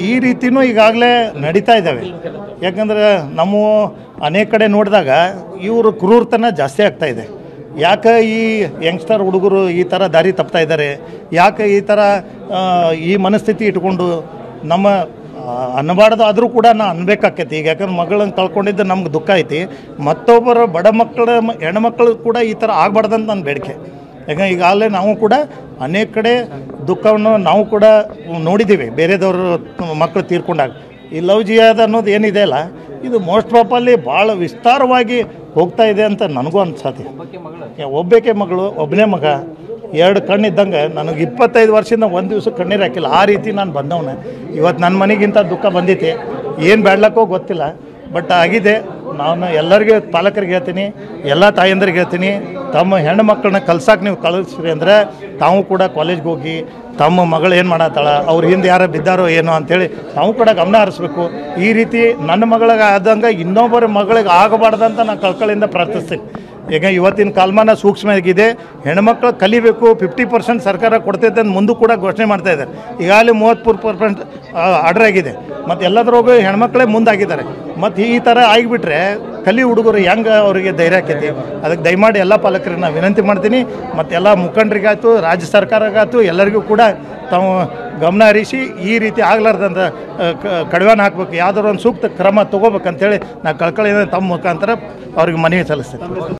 ಈ ರೀತಿನೂ ಈಗಾಗಲೇ ನಡೀತಾ ಇದ್ದಾವೆ. ಯಾಕಂದರೆ ನಮ್ಮ ಅನೇಕ ಕಡೆ ನೋಡಿದಾಗ ಇವರು ಕ್ರೂರತನ ಜಾಸ್ತಿ ಆಗ್ತಾ ಇದೆ. ಯಾಕೆ ಈ ಯಂಗ್ಸ್ಟರ್ ಹುಡುಗರು ಈ ಥರ ದಾರಿ ತಪ್ತಾ ಇದ್ದಾರೆ, ಯಾಕೆ ಈ ಥರ ಈ ಮನಸ್ಥಿತಿ ಇಟ್ಕೊಂಡು ನಮ್ಮ ಅನ್ನಬಾರ್ದು ಆದರೂ ಕೂಡ ನಾ ಅನ್ಬೇಕಾಕೈತಿ. ಈಗ ಯಾಕಂದ್ರೆ ಮಗಳನ್ನ ಕಳ್ಕೊಂಡಿದ್ದು ನಮ್ಗೆ ದುಃಖ ಐತಿ. ಮತ್ತೊಬ್ಬರ ಬಡ ಮಕ್ಕಳ ಹೆಣ್ಮಕ್ಳು ಕೂಡ ಈ ಥರ ಆಗಬಾರ್ದಂತ ನನ್ನ ಬೇಡಿಕೆ. ಯಾಕಂದ್ರೆ ಈಗಾಗಲೇ ನಾವು ಕೂಡ ಅನೇಕ ಕಡೆ ದುಃಖವನ್ನು ನಾವು ಕೂಡ ನೋಡಿದ್ದೀವಿ. ಬೇರೆದವರು ಮಕ್ಕಳು ತೀರ್ಕೊಂಡಾಗ ಈ ಲವ್ ಜಿಹಾದ್ ಅನ್ನೋದು ಏನಿದೆ ಅಲ್ಲ, ಇದು ಮೋಸ್ಟ್ ಪ್ರಾಪಲ್ಲಿ ಭಾಳ ವಿಸ್ತಾರವಾಗಿ ಹೋಗ್ತಾ ಇದೆ ಅಂತ ನನಗೂ ಅನ್ಸತ್ತೆ. ಒಬ್ಬಾಕೆ ಮಗಳು, ಒಬ್ಬನೇ ಮಗ, 2 ಕಣ್ಣಿದ್ದಂಗೆ ನನಗೆ 25 ವರ್ಷದಿಂದ ಒಂದು ದಿವಸ ಕಣ್ಣೀರು ಹಾಕಿಲ್ಲ. ಆ ರೀತಿ ನಾನು ಬಂದವನೇ. ಇವತ್ತು ನನ್ನ ಮನೆಗಿಂತ ದುಃಖ ಬಂದೈತಿ. ಏನು ಬೇಡ್ಲಕ್ಕೋ ಗೊತ್ತಿಲ್ಲ, ಬಟ್ ಆಗಿದೆ. ನಾನು ಎಲ್ಲರಿಗೆ ಪಾಲಕರಿಗೆ ಹೇಳ್ತೀನಿ, ಎಲ್ಲ ತಾಯಂದ್ರಿಗೆ ಹೇಳ್ತೀನಿ, ತಮ್ಮ ಹೆಣ್ಣು ಮಕ್ಕಳನ್ನ ಕಲ್ಸಕ್ಕೆ ನೀವು ಕಳಿಸ್ರಿ ಅಂದರೆ ತಾವು ಕೂಡ ಕಾಲೇಜ್ಗೆ ಹೋಗಿ ತಮ್ಮ ಮಗಳು ಏನು ಮಾಡತ್ತಾಳ, ಅವ್ರ ಹಿಂದೆ ಯಾರು ಬಿದ್ದಾರೋ ಏನೋ ಅಂಥೇಳಿ ತಾವು ಕೂಡ ಗಮನ ಹರಿಸ್ಬೇಕು. ಈ ರೀತಿ ನನ್ನ ಮಗಳಿಗೆ ಆದಂಗೆ ಇನ್ನೊಬ್ಬರ ಮಗಳಿಗೆ ಆಗಬಾರ್ದಂತ ನಾನು ಕಳ್ಕಳಿಂದ ಪ್ರಾರ್ಥಿಸ್ತೀನಿ. ಈಗ ಇವತ್ತಿನ ಕಾಲಮಾನ ಸೂಕ್ಷ್ಮ ಆಗಿದೆ. ಹೆಣ್ಮಕ್ಳು ಕಲಿಬೇಕು, 50% ಸರ್ಕಾರ ಕೊಡ್ತೈತೆ ಅಂತ ಮುಂದೂ ಕೂಡ ಘೋಷಣೆ ಮಾಡ್ತಾ ಇದ್ದಾರೆ. ಈಗಾಗಲೇ 33% ಆರ್ಡರ್ ಆಗಿದೆ. ಮತ್ತು ಎಲ್ಲದ್ರಾಗೂ ಹೆಣ್ಮಕ್ಳೇ ಮುಂದಾಗಿದ್ದಾರೆ. ಮತ್ತು ಈ ಥರ ಆಗಿಬಿಟ್ರೆ ಕಲಿ ಹುಡುಗರು ಹೆಂಗೆ ಅವರಿಗೆ ಧೈರ್ಯ ಆಕೈತಿ. ಅದಕ್ಕೆ ದಯಮಾಡಿ ಎಲ್ಲ ಪಾಲಕರಿಗೆ ನಾನು ವಿನಂತಿ ಮಾಡ್ತೀನಿ. ಮತ್ತು ಎಲ್ಲ ಮುಖಂಡರಿಗಾಯ್ತು, ರಾಜ್ಯ ಸರ್ಕಾರಗಾಯ್ತು, ಎಲ್ಲರಿಗೂ ಕೂಡ ತಾವು ಗಮನ ಹರಿಸಿ ಈ ರೀತಿ ಆಗಲಾರ್ದಂಥ ಕಡಿವಾಣ ಹಾಕಬೇಕು, ಯಾವುದಾದ್ರು ಒಂದು ಸೂಕ್ತ ಕ್ರಮ ತೊಗೋಬೇಕಂತೇಳಿ ನಾನು ಕಳ್ಕಳಿಯಿಂದ ತಮ್ಮ ಮುಖಾಂತರ ಅವ್ರಿಗೆ ಮನವಿ ಸಲ್ಲಿಸ್ತೇನೆ.